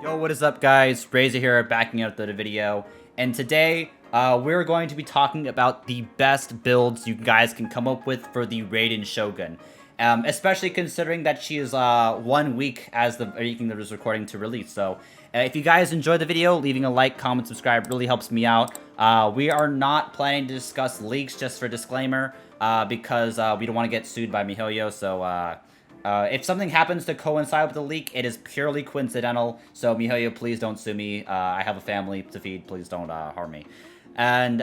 Yo, what is up, guys? Razor here, backing out the video, and today we're going to be talking about the best builds you guys can come up with for the Raiden Shogun, especially considering that she is 1 week as the making this recording to release. So, if you guys enjoyed the video, leaving a like, comment, subscribe really helps me out. We are not planning to discuss leaks, just for disclaimer, because we don't want to get sued by MiHoYo. So. If something happens to coincide with the leak, it is purely coincidental. So, MiHoYo, please don't sue me. I have a family to feed. Please don't harm me. And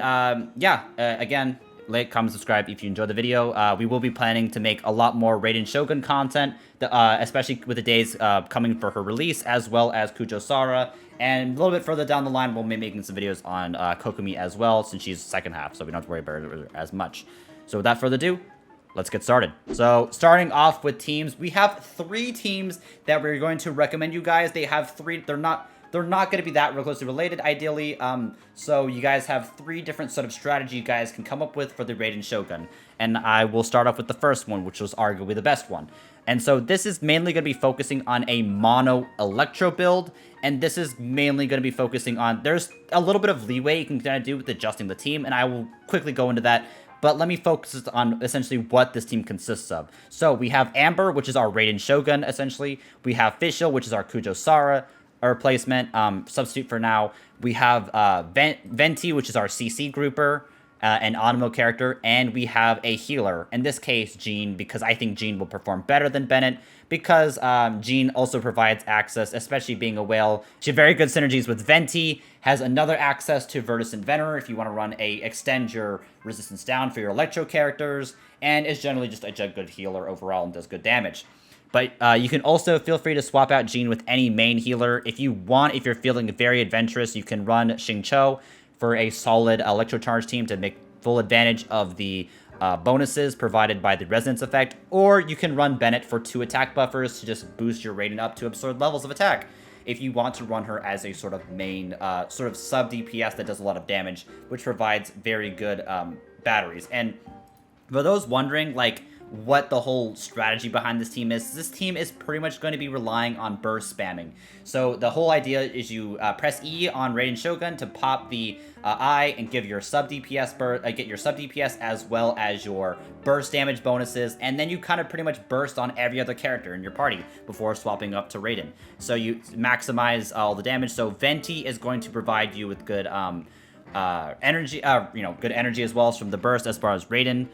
again, like, comment, subscribe if you enjoyed the video. We will be planning to make a lot more Raiden Shogun content, especially with the days coming for her release, as well as Kujo Sara. And a little bit further down the line, we'll be making some videos on Kokumi as well, since she's second half, so we don't have to worry about her as much. So without further ado, let's get started. So, starting off with teams, we have 3 teams that we're going to recommend you guys. They have 3, they're not going to be that closely related, ideally. So you guys have 3 different sort of strategy you guys can come up with for the Raiden Shogun. And I will start off with the first one, which was arguably the best one. And so this is mainly going to be focusing on a mono electro build. And this is mainly going to be focusing on, there's a little bit of leeway you can kind of do with adjusting the team, and I will quickly go into that. But let me focus on essentially what this team consists of. So we have Amber, which is our Raiden Shogun, essentially. We have Fischl, which is our Kujo Sara, our replacement, substitute for now. We have Venti, which is our CC grouper, an Animo character. And we have a healer, in this case, Jean, because I think Jean will perform better than Bennett, because Jean also provides access, especially being a whale. She has very good synergies with Venti, has another access to Virtus Inventor if you want to run extend your resistance down for your electro characters, and is generally just a good healer overall and does good damage. But you can also feel free to swap out Jean with any main healer. If you want, if you're feeling very adventurous, you can run Xingqiu for a solid electro charge team to make full advantage of the bonuses provided by the resonance effect, or you can run Bennett for 2 attack buffers to just boost your rating up to absurd levels of attack, if you want to run her as a sort of main, sort of sub DPS that does a lot of damage, which provides very good batteries. And for those wondering, like, what the whole strategy behind this team is pretty much going to be relying on burst spamming. So the whole idea is you press E on Raiden Shogun to pop the I and give your sub DPS get your sub DPS as well as your burst damage bonuses, and then you kind of pretty much burst on every other character in your party before swapping up to Raiden. So you maximize all the damage. So Venti is going to provide you with good energy, good energy as well as from the burst. As far as Raiden,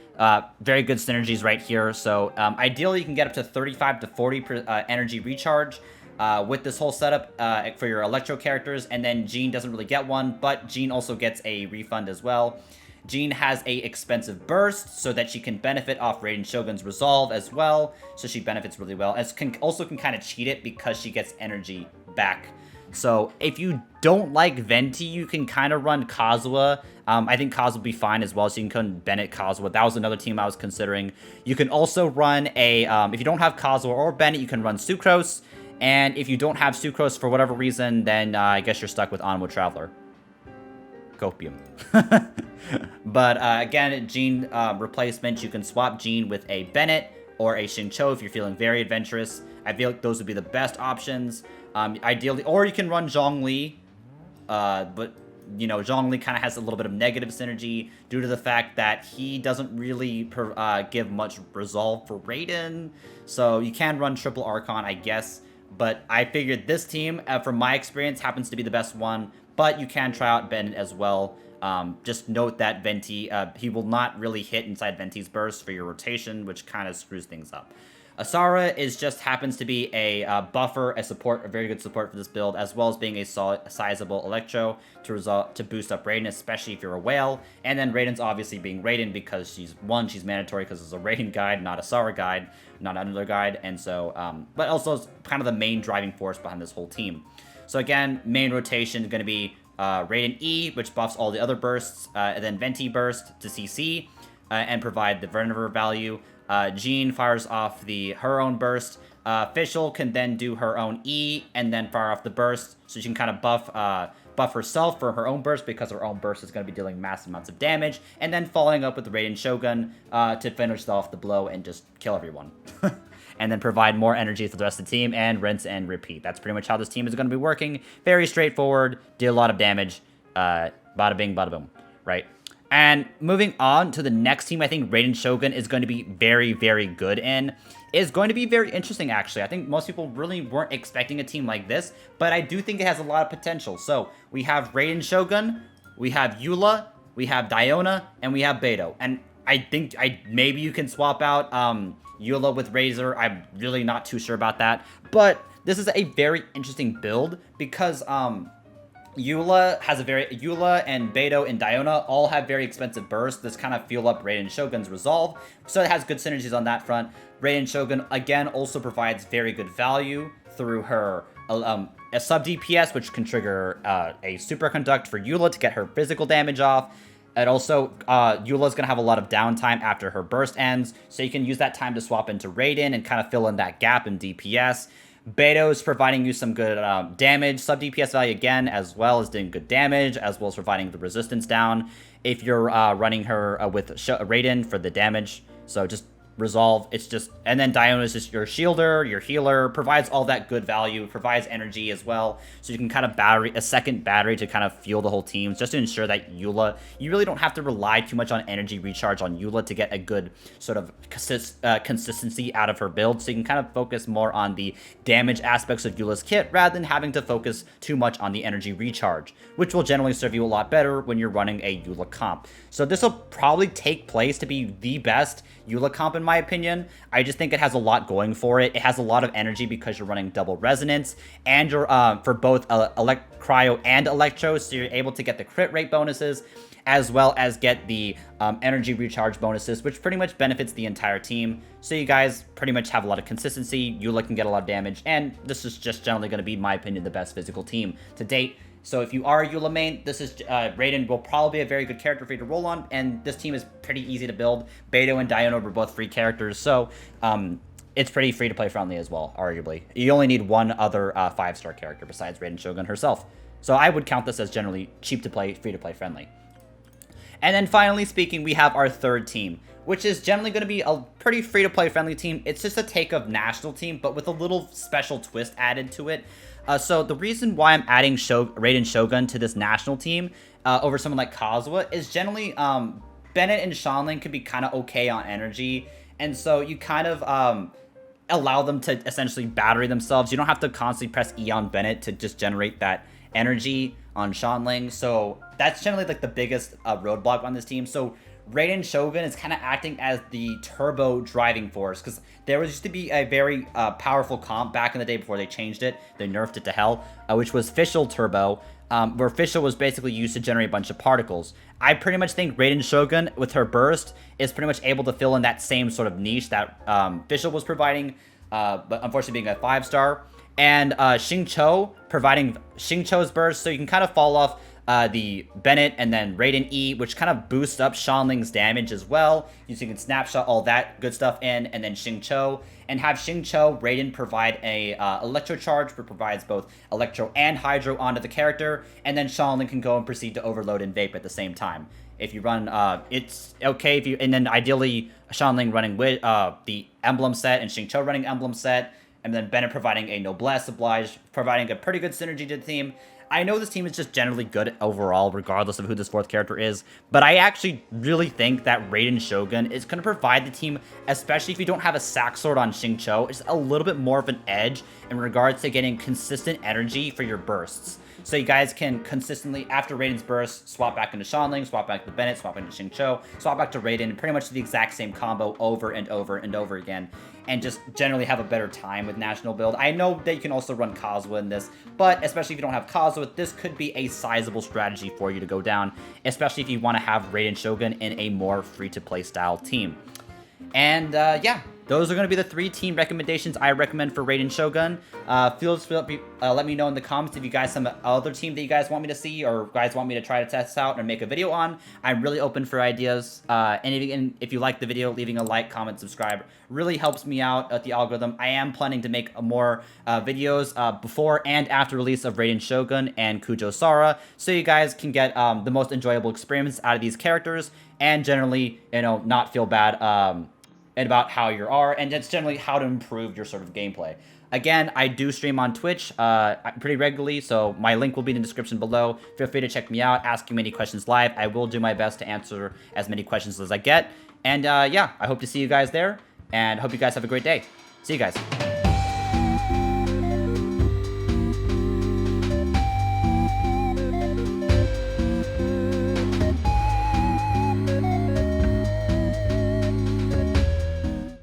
very good synergies right here. So ideally you can get up to 35 to 40 energy recharge with this whole setup for your electro characters, and then Jean doesn't really get one, but Jean also gets a refund as well. Jean has a expensive burst so that she can benefit off Raiden Shogun's resolve as well, so she benefits really well, as can kind of cheat it because she gets energy back. So if you don't like Venti, you can kind of run Kazuha. I think Kazuha will be fine as well, so you can Bennett Kazuha. That was another team I was considering. You can also run if you don't have Kazuha or Bennett, you can run Sucrose. And if you don't have Sucrose for whatever reason, then I guess you're stuck with Animo Traveler. Copium. But again, Jean replacement, you can swap Jean with a Bennett or a Xingqiu if you're feeling very adventurous. I feel like those would be the best options. Ideally, or you can run Zhongli, but, you know, Zhongli kind of has a little bit of negative synergy due to the fact that he doesn't really give much resolve for Raiden, so you can run Triple Archon, I guess, but I figured this team, from my experience, happens to be the best one, but you can try out Bennett as well. Just note that Venti, he will not really hit inside Venti's burst for your rotation, which kind of screws things up. Asara happens to be a buffer, a very good support for this build, as well as being a sizable electro to boost up Raiden, especially if you're a whale. And then Raiden's obviously being Raiden because she's mandatory because it's a Raiden guide, not a Sara guide, not another guide, and so, but also it's kind of the main driving force behind this whole team. So again, main rotation is going to be Raiden E, which buffs all the other bursts, and then Venti burst to CC, and provide the Venever value. Jean fires off her own burst. Fischl can then do her own E and then fire off the burst, so she can kind of buff buff herself for her own burst because her own burst is going to be dealing massive amounts of damage, and then following up with the Raiden Shogun to finish off the blow and just kill everyone. And then provide more energy for the rest of the team, and rinse and repeat. That's pretty much how this team is going to be working. Very straightforward, deal a lot of damage, bada bing, bada boom, right? And moving on to the next team, I think Raiden Shogun is going to be very, very good in. Is going to be very interesting, actually. I think most people really weren't expecting a team like this, but I do think it has a lot of potential. So we have Raiden Shogun, we have Eula, we have Diona, and we have Beidou. And I think maybe you can swap out Eula with Razor. I'm really not too sure about that. But this is a very interesting build because Eula and Beidou and Diona all have very expensive bursts. This kind of fuel up Raiden Shogun's resolve. So it has good synergies on that front. Raiden Shogun, again, also provides very good value through her a sub DPS, which can trigger a superconduct for Eula to get her physical damage off. And also, Eula's going to have a lot of downtime after her burst ends, so you can use that time to swap into Raiden and kind of fill in that gap in DPS. Beidou is providing you some good damage, sub DPS value again, as well as doing good damage, as well as providing the resistance down if you're running her with Raiden for the damage. So just resolve, it's just, and then Diona is just your shielder, your healer, provides all that good value, provides energy as well, so you can kind of a second battery to kind of fuel the whole team, just to ensure that Eula, you really don't have to rely too much on energy recharge on Eula to get a good sort of consistency out of her build, so you can kind of focus more on the damage aspects of Eula's kit, rather than having to focus too much on the energy recharge, which will generally serve you a lot better when you're running a Eula comp. So this will probably take place to be the best Eula comp in my opinion. I just think it has a lot going for it. It has a lot of energy because you're running double resonance, and you're for both cryo and electro, so you're able to get the crit rate bonuses as well as get the energy recharge bonuses, which pretty much benefits the entire team. So you guys pretty much have a lot of consistency. Eula can get a lot of damage, and this is just generally going to be, in my opinion, the best physical team to date. So if you are a Eula main, this is Raiden will probably be a very good character for you to roll on, and this team is pretty easy to build. Beidou and Diona were both free characters, so it's pretty free-to-play friendly as well, arguably. You only need one other 5-star character besides Raiden Shogun herself. So I would count this as generally cheap-to-play, free-to-play friendly. And then finally speaking, we have our third team, which is generally going to be a pretty free-to-play friendly team. It's just a take of national team, but with a little special twist added to it. So the reason why I'm adding Raiden Shogun to this national team over someone like Kazuha is generally Bennett and Shanling could be kind of okay on energy, and so you kind of allow them to essentially battery themselves. You don't have to constantly press E on Bennett to just generate that energy on Shanling. So that's generally like the biggest roadblock on this team. So Raiden Shogun is kind of acting as the turbo driving force, because there used to be a very powerful comp back in the day before they changed it. They nerfed it to hell, which was Fischl Turbo, where Fischl was basically used to generate a bunch of particles. I pretty much think Raiden Shogun, with her burst, is pretty much able to fill in that same sort of niche that Fischl was providing, but unfortunately being a 5-star. And Xingqiu providing Xingqiu's burst, so you can kind of fall off the Bennett and then Raiden E, which kind of boosts up Shanling's damage as well. So you can snapshot all that good stuff in, and then Xingqiu, and have Xingqiu Raiden provide a electro charge, which provides both electro and hydro onto the character, and then Shanling can go and proceed to overload and vape at the same time. If you run, it's okay if you, and then ideally Shanling running with the emblem set and Xingqiu running emblem set, and then Bennett providing a noblesse oblige, providing a pretty good synergy to the team. I know this team is just generally good overall, regardless of who this 4th character is, but I actually really think that Raiden Shogun is going to provide the team, especially if you don't have a sack sword on Xingqiu, it's a little bit more of an edge in regards to getting consistent energy for your bursts. So you guys can consistently, after Raiden's burst, swap back into Shanling, swap back to Bennett, swap into Xingqiu, swap back to Raiden, pretty much the exact same combo over and over and over again, and just generally have a better time with national build. I know that you can also run Kazuha in this, but especially if you don't have Kazuha, this could be a sizable strategy for you to go down, especially if you want to have Raiden Shogun in a more free-to-play style team. And yeah, those are going to be the 3 team recommendations I recommend for Raiden Shogun. Feel free to let me know in the comments if you guys have some other team that you guys want me to see or guys want me to try to test out and make a video on. I'm really open for ideas. And if you like the video, leaving a like, comment, subscribe really helps me out at the algorithm. I am planning to make more videos before and after release of Raiden Shogun and Kujo Sara, so you guys can get the most enjoyable experience out of these characters and generally, not feel bad and about how you are, and it's generally how to improve your sort of gameplay. Again, I do stream on Twitch pretty regularly, so my link will be in the description below. Feel free to check me out, ask me any questions live. I will do my best to answer as many questions as I get. And yeah, I hope to see you guys there, and hope you guys have a great day. See you guys.